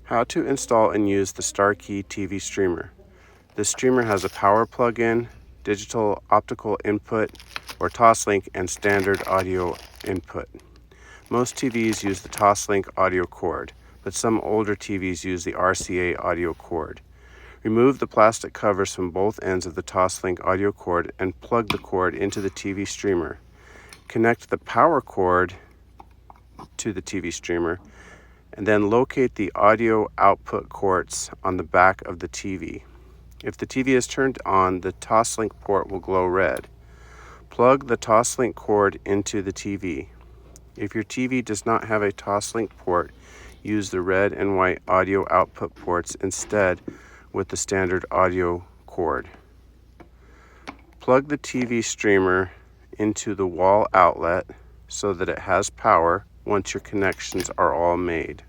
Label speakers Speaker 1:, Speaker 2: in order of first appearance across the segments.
Speaker 1: How to install and use the Starkey TV streamer. This streamer has a power plug-in, digital optical input or Toslink, and standard audio input. Most TVs use the Toslink audio cord, but some older TVs use the RCA audio cord. Remove the plastic covers from both ends of the Toslink audio cord and plug the cord into the TV streamer. Connect the power cord to the TV streamer and then locate the audio output ports on the back of the TV. If the TV is turned on, the Toslink port will glow red. Plug the Toslink cord into the TV. If your TV does not have a Toslink port, use the red and white audio output ports instead with the standard audio cord. Plug the TV streamer into the wall outlet so that it has power once your connections are all made.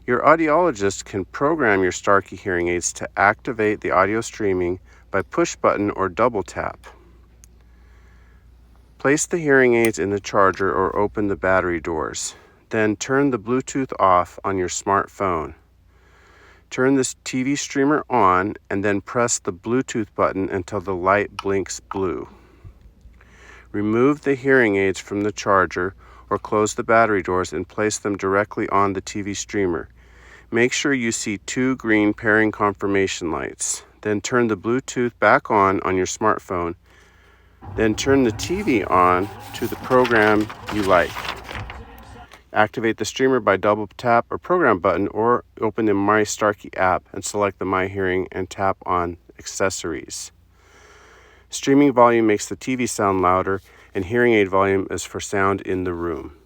Speaker 1: Your audiologist can program your Starkey hearing aids to activate the audio streaming by push button or double tap. Place the hearing aids in the charger or open the battery doors. Then turn the Bluetooth off on your smartphone. Turn this TV streamer on and then press the Bluetooth button until the light blinks blue. Remove the hearing aids from the charger or close the battery doors and place them directly on the TV streamer. Make sure you see 2 green pairing confirmation lights. Then turn the Bluetooth back on your smartphone. Then turn the TV on to the program you like. Activate the streamer by double tap or program button, or open the My Starkey app and select the My Hearing and tap on Accessories. Streaming volume makes the TV sound louder, and hearing aid volume is for sound in the room.